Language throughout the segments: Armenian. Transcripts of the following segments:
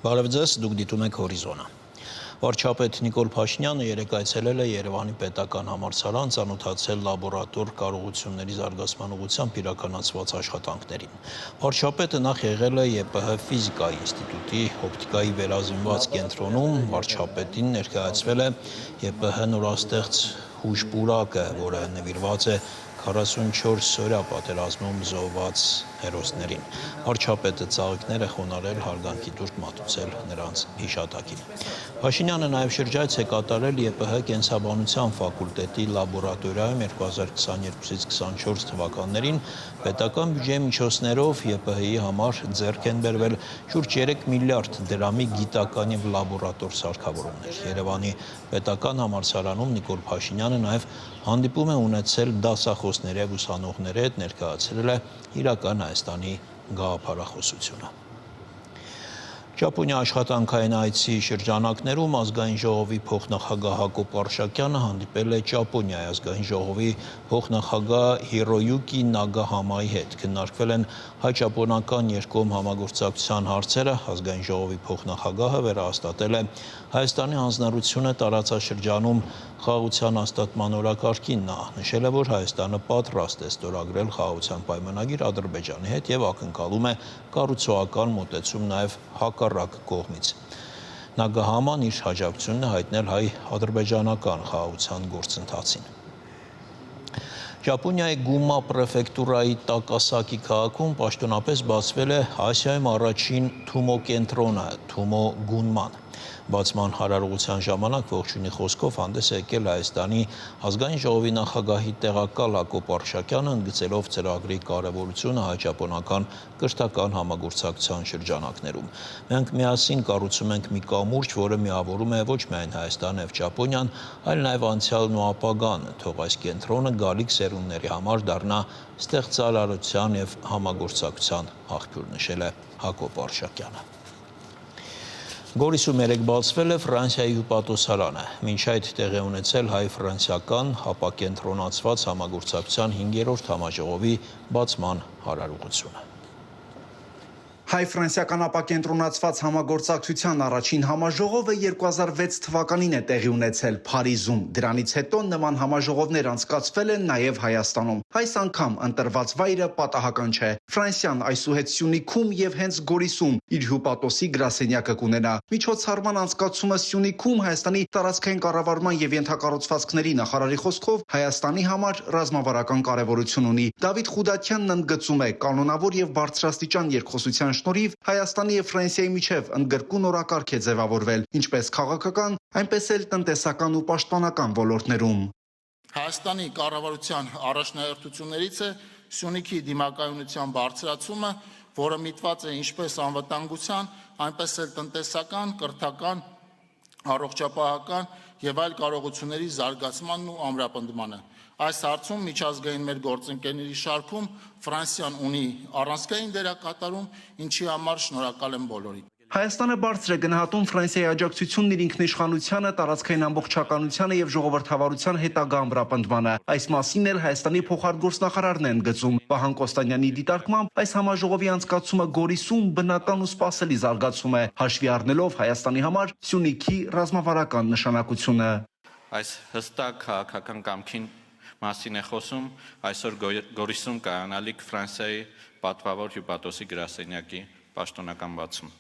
Բարև ձեզ, դուք դիտում եք Հորիզոնը։ Վարչապետ Նիկոլ Փաշինյանը երեկ այցելել է Երևանի պետական համալսարան, ծանոթացել լաբորատոր կարողությունների զարգացման ուղղությամբ իրականացված աշխատանքներին։ Վարչապետը նախ եղել է ԵՊՀ ֆիզիկայի ինստիտուտի օպտիկայի վերազինված կենտրոնում, վարչապետին ներկայացվել է ԵՊՀ նորաստեղծ հուշ-պուրակը, որը նվիրված է 44-օրյա պատերազմում զոհված հերոսներին։ Վարչապետը ծաղիկներ է խոնարհել, հարգանքի տուրք մատուցել նրանց հիշատակին։ Փաշինյանը նաև շրջայց է կատարել ԵՊՀ կենսաբանության ֆակուլտետի լաբորատորիայում 2022-24 թվականներին պետական բյուջեի միջոցներով ԵՊՀ-ի համար ձեռք են բերվել շուրջ 3 միլիարդ դրամի գիտական և լաբորատոր սարքավորումներ։ Երևանի պետական համալսարանում Նիկոլ Փաշինյանը նաև հանդիպում է ունեցել դասախոսների և ուսանողների հետ, ներկայացրել է իրական Հայաստանի գաղափարախոսությունը։ Ճապոնիա աշխատանքային այցի շրջանակներում ազգային ժողովի փոխնախագահ Հակոբ Արշակյանը հանդիպել է Ճապոնիայի ազգային ժողովի փոխնախագահ Հիրոյուկի Նագահամայի հետ։ Քննարկվել են հայ-ճապոնական երկկողմ համագործակցության հարցերը։ Ազգային ժողովի փոխնախագահը վերահաստատել է Հայաստանի հանձնառությունը տարածաշրջանում խաղաղության հաստատման օրակարգին։ Նա նշել է, որ Հայաստանը պատրաստ է ստորագրել խաղաղության պայմանագիր Ադրբեջանի հետ և ակնկալում է կառուցողական մոտեցում նաև հակառակ կողմից։ Նագահաման իր աջակցությունն է հայտնել հայ-ադրբեջանական խաղաղության գործընթացին։ Ճապոնիայի Գումա պրեֆեկտուրայի Տակասակի քաղաքում պաշտոնապես բացվել է Ասիայում առաջին Թումո կենտրոնը՝ Թումո Գունման։ Բացման հարարողության ժամանակ ողջույնի խոսքով հանդես է եկել Հայաստանի ազգային ժողովի նախագահի տեղակալ Հակոբ Արշակյանը, ընդգծելով ծրագրի կարևորությունը հայ-ճապոնական կրթական համագործակցության շրջանակներում։ Մենք միասին կառուցում ենք մի կամուրջ, որը միավորում է ոչ միայն Հայաստանը և Ճապոնիան, այլ նաև անցյալն ու ապագան։ Թող այս կենտրոնը գալիք սերունդների համար դառնա ստեղծարարության և համագործակցության աղբյուր, նշել է Հակոբ Արշակյանը։ Գորիսում երեկ բացվել է Ֆրանսիայի հյուպատոսարանը։ Մինչ այդ տեղի ունեցել հայ-ֆրանսիական ապակենտրոնացված համագործակցության 5-րդ համաժողովի բացման հարարողությունը։ Հայ-ֆրանսիական ապակենտրոնացված համագործակցության առաջին համաժողովը 2006 թվականին է տեղի ունեցել Փարիզում։ Դրանից հետո նման համաժողովներ անցկացվել են նաև Հայաստանում։ Այս անգամ ընտրված վայրը պատահական չէ։ Ֆրանսիան այսուհետ Սյունիքում և հենց Գորիսում իր հյուպատոսի գրասենյակը կունենա։ Միջոցառման անցկացումը Սյունիքում Հայաստանի տարածքային կառավարման և ենթակառուցվածքների նախարարի խոսքով Հայաստանի համար ռազմավարական կարևորություն ունի։ Դավիթ Խուդատյանն ընդգծում է, կանոնավոր և բարձրաստիճան երկխոսության շնորհիվ Հայաստանի և Ֆրանսիայի միջև ընդգրկուն օրակարգ է ձևավորվել, ինչպես քաղաքական, այնպես էլ տնտեսական ու պաշտպանական ոլորտներում։ Հայաստանի կառավարության առաջնահերթություններից է Սյունիքի դիմակայունության բարձրացումը, որը միտված է ինչպես անվտանգության, այնպես էլ տնտեսական, կրթական, առողջապահական և այլ կարողությունների զարգացմանն ու ամրապնդմանը։ Այս հարցում միջազգային մեր գործընկերների շարքում Ֆրանսիան ունի առանցքային դերակատարում, ինչի համար շնորհակալ եմ բոլորին։ Հայաստանը բարձր է գնահատում Ֆրանսիայի աջակցությունն իր ինքնիշխանությանը, տարածքային ամբողջականությանը և ժողովրդավարության հետագա ամրապնդմանը։ Այս մասին էլ Հայաստանի փոխարտգործնախարարն է ընդգծում։ Վահան Կոստանյանի դիտարկմամբ այս համաժողովի անցկացումը Գորիսում բնական ու սպասելի զարգացում է, հաշվի առնելով Հայաստանի համար Սյունիքի ռազմավարական նշանակությունը։ Այս հստակ քաղաքական կամքին մասին է խոսում այսօր Գորիսում կայանալիք Ֆրանսիայի պատվավոր հյուպատոսի գրասենյակի պաշտոնական բացում։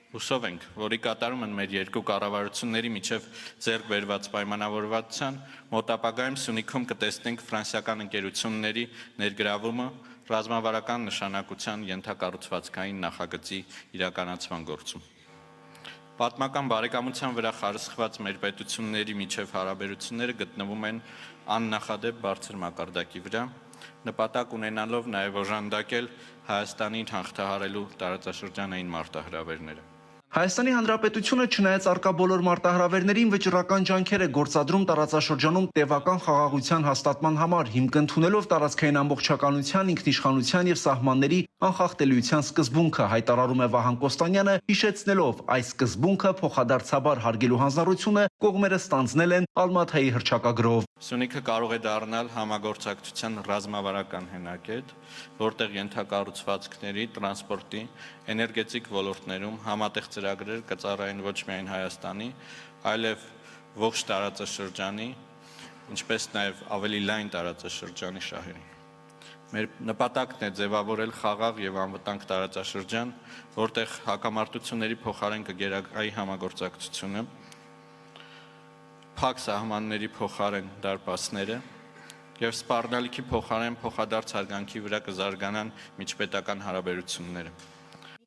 Հուսով ենք, որի կատարում են մեր երկու կառավարությունների միջև ձեռք բերված պայմանավորվածության, մոտ ապագայում Սյունիքում կտեսնենք ֆրանսիական ընկերությունների ներգրավումը ռազմավարական նշանակության ենթակառուցվածքային նախագծի իրականացման գործում։ Պատմական բարեկամության վրա խարսխված մեր պետությունների միջև հարաբերությունները գտնվում են աննախադեպ բարձր մակարդակի վրա, նպատակ ունենալով նաև օժանդակել Հայաստանին հաղթահարելու տարածաշրջանային մարտահրավերները։ Հայաստանի Հանրապետությունը չնայած արկա բոլոր մարտահրավերներին վճռական ջանքեր է գործադրում տարածաշրջանում տևական խաղաղության հաստատման համար, հիմք ընդունելով տարածքային ամբողջականության, ինքնիշխանության եւ սահմանների անխախտելիության սկզբունքը, հայտարարում է Վահան Կոստանյանը, հիշեցնելով այս սկզբունքը փոխադարձաբար հարգելու հանձնառությունը կողմերը ստանձնել են Ալմաթայի հռչակագրով։ Սյունիքը կարող է դառնալ համագործակցության ռազմավարական հենակետ, որտեղ ենթակառուցվածքների, տրանսպորտի, էներգետիկ ոլորտներում համատեղ ծրագրեր կծառայեն ոչ միայն Հայաստանի, այլև ողջ տարածաշրջանի, ինչպես նաև ավելի լայն տարածաշրջանի շահերին։ Մեր նպատակն է ձևավորել խաղաղ եւ անվտանգ տարածաշրջան, որտեղ հակամարտությունների փոխարեն կգերակայի համագործակցությունը, փակ սահմանների փոխարեն դարպասները եւ սպառնալիքի փոխարեն փոխադարձ հարգանքի վրա կզարգանան միջպետական հարաբերությունները։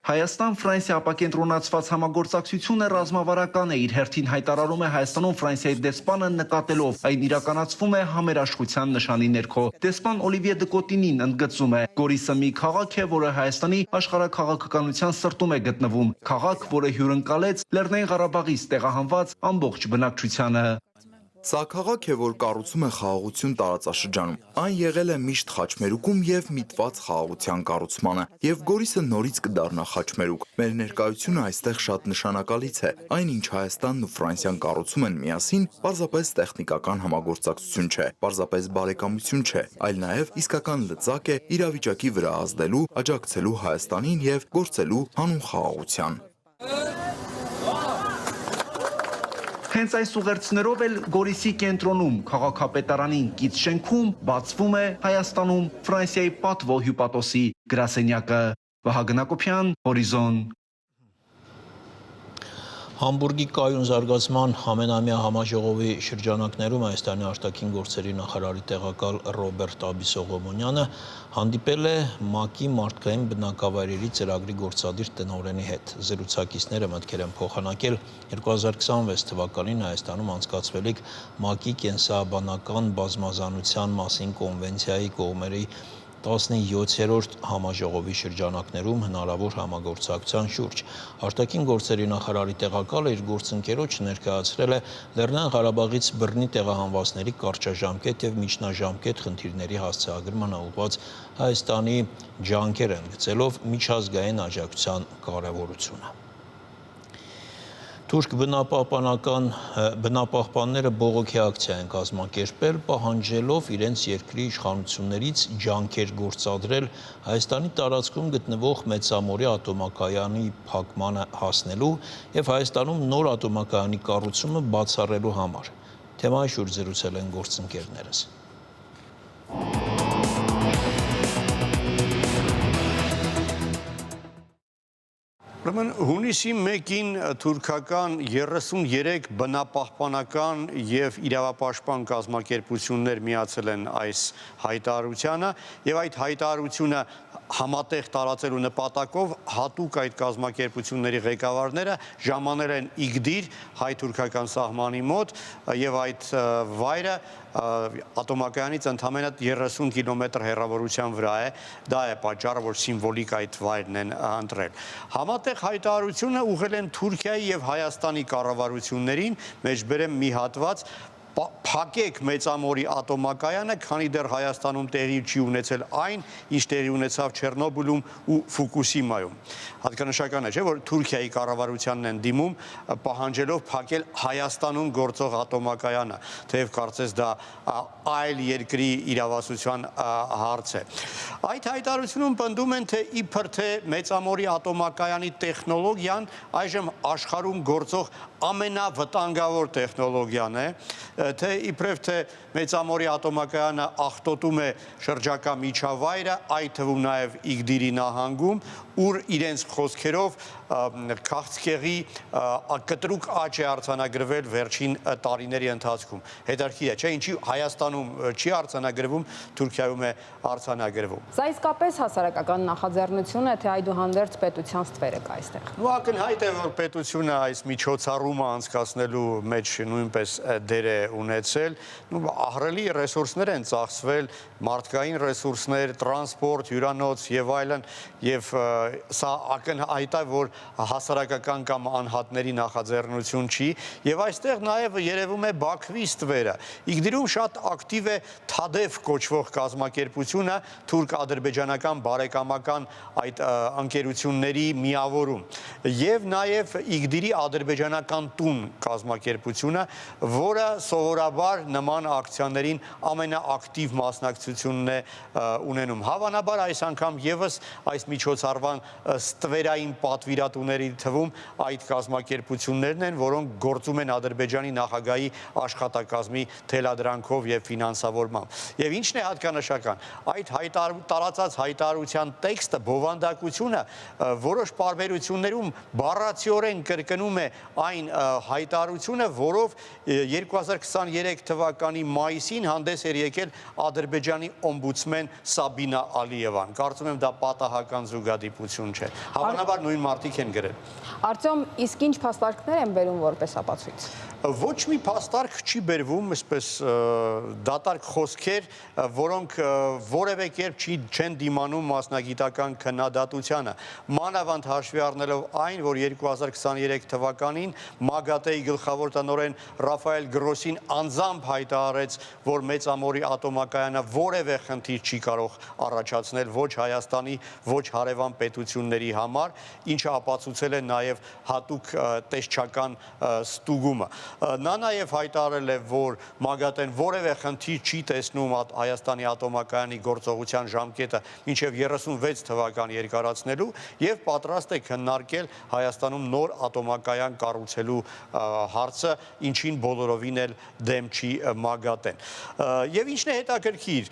Հայաստան-Ֆրանսիա ապակենտրոնացված համագործակցությունը ռազմավարական է, իր հերթին հայտարարում է Հայաստանում Ֆրանսիայի դեսպանը նկատելով, այն իրականացվում է համերաշխության նշանի ներքո։ Դեսպան Օլիվիե Դկոտինին ընդգծում է, Գորիսը մի քաղաք է, որը Հայաստանի աշխարհաքաղաքականության սրտում է գտնվում, քաղաք, որը հյուրընկալեց Լեռնային Ղարաբաղից տեղահանված ամբողջ բնակչությանը։ Սա քաղաք է, որ կառուցում է խաղաղություն տարածաշրջանում։ Այն եղել է միշտ խաչմերուկում եւ միտված խաղաղության կառուցմանը, եւ Գորիսը նորից կդառնա խաչմերուկ։ Մեր ներկայությունը այստեղ շատ նշանակալից է։ Այն, ինչ Հայաստանն ու Ֆրանսիան կառուցում են միասին, պարզապես տեխնիկական համագործակցություն չէ, պարզապես բարեկամություն չէ, այլ նաեւ իսկական լծակ է իրավիճակի վրա ազդելու, աջակցելու Հայաստանին եւ գործելու հանուն խաղաղության։ Հենց այս ուղերձներով էլ Գորիսի կենտրոնում, քաղաքապետարանին կից շենքում բացվում է Հայաստանում Ֆրանսիայի պատվո հյուպատոսի գրասենյակը։ Վահագն Հակոբյան, Հորիզոն։ Համբուրգի կայուն զարգացման ամենամյա համաժողովի շրջանակներում Հայաստանի արտաքին գործերի նախարարի տեղակալ Ռոբերտ Աբիսողոմոնյանը հանդիպել է ՄԱԿ-ի մարդկային բնակավայրերի ծրագրի գործադիր տնօրենի հետ։ Զրուցակիցները մտքեր են փոխանակել 2026 թվականին Հայաստանում անցկացվելիք ՄԱԿ-ի կենսաբանական բազմազանության մասին կոնվենցիայի կողմերի 17-րդ համաժողովի շրջանակներում հնարավոր համագործակցության շուրջ։ Արտաքին գործերի նախարարի տեղակալը իր գործընկերոջը ներկայացրել է Լեռնային Ղարաբաղից բռնի տեղահանվածների կարճաժամկետ եւ միջնաժամկետ խնդիրների հասցեագրման ուղղված Հայաստանի ջանքերը ընդգծելով միջազգային աջակցության կարեւորությունը։ Թուրք բնապահպանները բողոքի ակցիա են կազմակերպել, պահանջելով իրենց երկրի իշխանություններից ջանքեր գործադրել Հայաստանի տարածքում գտնվող Մեծամորի ատոմակայանի փակմանը հասնելու եւ Հայաստանում նոր ատոմակայանի կառուցումը բացառելու համար։ Թեմայի շուրջ զրուցել են գործընկերներս։ Ուրեմն հունիսի 1-ին թուրքական 33 բնապահպանական եւ իրավապաշտպան կազմակերպություններ միացել են այս հայտարարությանը եւ այդ հայտարարությունը համատեղ տարածելու նպատակով հատուկ այդ կազմակերպությունների ղեկավարները ժամանել են Իգդիր հայ-թուրքական սահմանի մոտ եւ այդ վայրը ատոմակայանից ընդամենը 30 կիլոմետր հեռավորության վրա է, դա է պատճառը, որ սիմվոլիկ այդ վայրն են ընտրել։ Համատեղ հայտարարությունը ուղղել են Թուրքիայի եւ Հայաստանի կառավարություններին, մեջբերեմ մի հատված, փակեք Մեծամորի ատոմակայանը, քանի դեռ Հայաստանում տեղի չի ունեցել այն, ինչ տեղի ունեցավ Չեռնոբիլում ու Ֆուկուսիմայում։ Հատկանշական է, չէ՞, որ Թուրքիայի կառավարությանն են դիմում, պահանջելով փակել Հայաստանում գործող ատոմակայանը, թեև կարծես դա այլ երկրի իրավասության հարց է։ Այդ հայտարարությունում պնդում են, թե իբր թե Մեծամորի ատոմակայանի տեխնոլոգիան այժմ աշխարհում գործող ամենավտանգավոր տեխնոլոգիան է, թե իբրև թե Մեծամորի ատոմակայանը աղտոտում է շրջակա միջավայրը, այդ թվում նաև Իգդիրի նահանգում, ուր իրենց խոսքերով քաղցկեղի կտրուկ աճ է արձանագրվել վերջին տարիների ընթացքում։ Հետարքիր է, չէ, ինչի Հայաստանում չի արձանագրվում, Թուրքիայում է արձանագրվում։ Սա իսկապես հասարակական նախաձեռնություն է, թե այդուհանդերձ պետության ստվեր է կա այստեղ։ Ու ակնհայտ է, որ պետությունը այս միջոցառումը անցկացնելու մեջ նույնպես դեր է ունեցել, ահռելի ռեսուրսներ են ծախսվել, մարդկային ռեսուրսներ, տրանսպորտ, հյուրանոց եւ այլն, եւ սա ակնհայտ է, որ հասարակական կամ անհատների նախաձեռնություն չի, եւ այստեղ նաեւ երևում է Բաքվի ստվերը։ Իգդիրում շատ ակտիվ է Թադև կոչվող կազմակերպությունը, թուրք-ադրբեջանական բարեկամական այդ ընկերությունների միավորում, եւ նաեւ Իգդիրի ադրբեջանական տուն կազմակերպությունը, որը սովորաբար նման ակցիաներին ամենաակտիվ մասնակցությունն է ունենում։ Հավանաբար այս անգամ եւս այս միջոցառման ստվերային պատվիրատուների թվում այդ կազմակերպություններն են, որոնք գործում են Ադրբեջանի նախագահի աշխատակազմի թելադրանքով եւ ֆինանսավորմամբ։ Եվ ինչն է հատկանշական, այդ տարածած հայտարարության տեքստը, բովանդակությունը որոշ պարբերություններում բառացիորեն կրկնում է այն հայտարարությունը, որով 2023 թվականի մայիսին հանդես էր եկել Ադրբեջանի օմբուդսմեն Սաբինա Ալիևան։ Կարծում եմ դա պատահական զուգադիպություն չէ։ Հավանաբար նույն մարդիկ են գրել։ Արտյոմ, իսկ ինչ փաստարկներ են բերում որպես ապացույց։ Ոչ մի փաստարկ չի բերվում, այսպես դատարկ խոսքեր, որոնք որևէ կերպ չեն դիմանում մասնագիտական քննադատությանը։ Մանավանդ հաշվի առնելով այն, որ 2023 թվականին ՄԱԳԱՏԷ-ի գլխավոր տնօրեն Ռաֆայել Գրոսին անձամբ հայտարարեց, որ Մեծամորի ատոմակայանը որևէ խնդիր չի կարող առաջացնել ոչ Հայաստանի, ոչ հարևան պետությունների համար, ինչը ապացուցել է նաև հատուկ տեսչական ստուգումը։ Նա նաև հայտարարել է, որ ՄԱԳԱՏԷ-ն որևէ խնդիր չի տեսնում Հայաստանի ատոմակայանի գործողության ժամկետը մինչև 36 թվական երկարացնելու եւ պատրաստ է քննարկել Հայաստանում նոր ատոմակայան կառուցելու հարցը, ինչին բոլորովին էլ դեմ չի ՄԱԳԱՏԷ-ն։ Եվ ինչն է հետաքրքիր,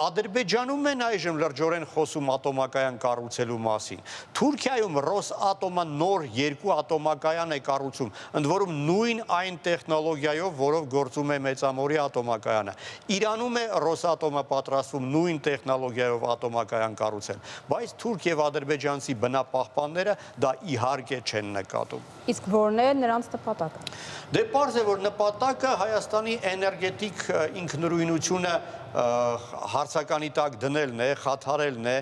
Ադրբեջանում են այժմ լրջորեն խոսում ատոմակայան կառուցելու մասին։ Թուրքիայում Ռոսատոմը նոր 2 ատոմակայան է կառուցում, ընդ որում նույն այն տեխնոլոգիայով, որով գործում է Մեծամորի ատոմակայանը։ Իրանում է Ռոսատոմը պատրաստվում նույն տեխնոլոգիայով ատոմակայան կառուցել, բայց թուրք եւ ադրբեջանցի բնապահպանները դա իհարկե չեն նկատում։ Իսկ որն է նրանց նպատակը։ Դե պարզ է, որ նպատակը Հայաստանի էներգետիկ ինքնուրույնությունը հարցականի տակ դնելն է, խաթարելն է,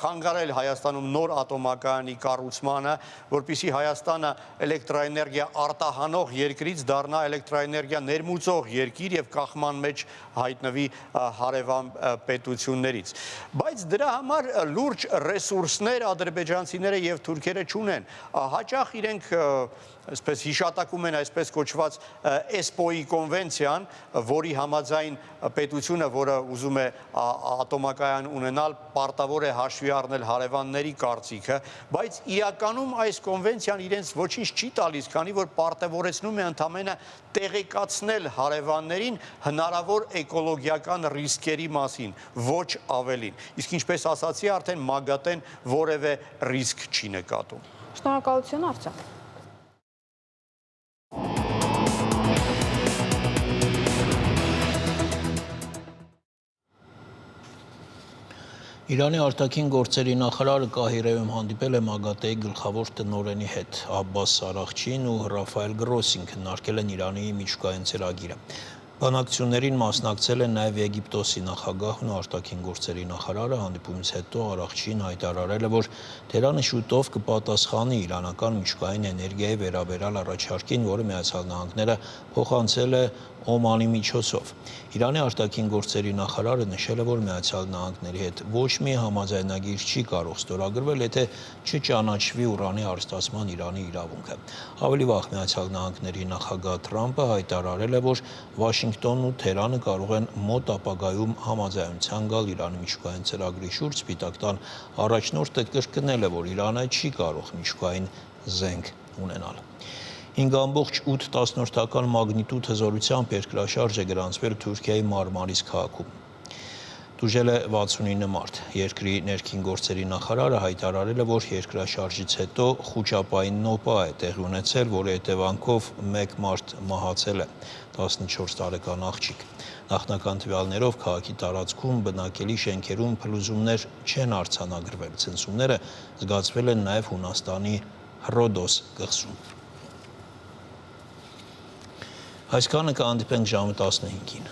խանգարել Հայաստանում նոր ատոմակայանի կառուցմանը, որպեսզի Հայաստանը էլեկտրաէներգիա արտահանող երկրից դառնա էլեկտրաէներգիա ներմուծող երկիր եւ կախման մեջ հայտնվի հարևան պետություններից։ Բայց դրա համար լուրջ ռեսուրսներ ադրբեջանցիները եւ թուրքերը չունեն։ Հաճախ իրենք այսպես հիշատակում են այսպես կոչված ESPO-ի կոնվենցիան, որի համաձայն պետությունը, որը ուզում է ատոմակայան ունենալ, պարտավոր է հաշվի առնել հարևանների կարծիքը, բայց իրականում այս կոնվենցիան իրենց ոչինչ չի տալիս, քանի որ պարտավորեցնում է ընդամենը տեղեկացնել հարևաններին հնարավոր էկոլոգիական ռիսկերի մասին, ոչ ավելին։ Իսկ ինչպես ասացի, արդեն ՄԱԳԱՏԷ-ն որևէ ռիսկ չի նկատում։ Շնորհակալություն, Արտյոմ։ Իրանի արտաքին գործերի նախարարը Կահիրեում հանդիպել է ՄԱԳԱՏԷ-ի գլխավոր տնօրենի հետ։ Աբբաս Սարաղչին ու Ռաֆայել Գրոսին քննարկել են Իրանի միջուկային ծրագիրը։ Բանակցություններին մասնակցել են նաև Եգիպտոսի նախագահն ու արտաքին գործերի նախարարը։ Հանդիպումից հետո Արաղչին հայտարարել է, որ Թերանը շուտով կպատասխանի իրանական միջուկային էներգիայի վերաբերյալ առաջարկին, որը Միացյալ Նահանգները փոխանցել է Օմանի միջոցով։ Իրանի արտաքին գործերի նախարարը նշել է, որ Միացյալ Նահանգների հետ ոչ մի համաձայնագիր չի կարող ստորագրվել, եթե չճանաչվի ուրանի հարստացման Իրանի իրավունքը։ Ավելի վաղ Միացյալ Նահանգների նախագահ Թրամփը հայտարարել է, որ Վաշինգտոնն ու Թերանը կարող են մոտ ապագայում համաձայնության գալ Իրանի միջուկային ծրագրի շուրջ։ Սպիտակ տան առաջնորդը կրկնել է, որ Իրանը չի կարող միջուկային զենք ունենալ։ 5.8 մագնիտուդ հզորությամբ երկրաշարժ է գրանցվել Թուրքիայի Մարմարիս քաղաքում։ Տուժել է 69 մարդ։ Երկրի ներքին գործերի նախարարը հայտարարել է, որ երկրաշարժից հետո խուճապային նոպա է տեղի ունեցել, որի հետևանքով 1 մարդ մահացել է, 14 տարեկան աղջիկ։ Նախնական տվյալներով քաղաքի տարածքում բնակելի շենքերում փլուզումներ չեն արձանագրվել։ Ցնցումները զգացվել են նաև Հունաստանի Հռոդոս կղզում։ Այսքանը կհանդիպենք ժամը 15-ին։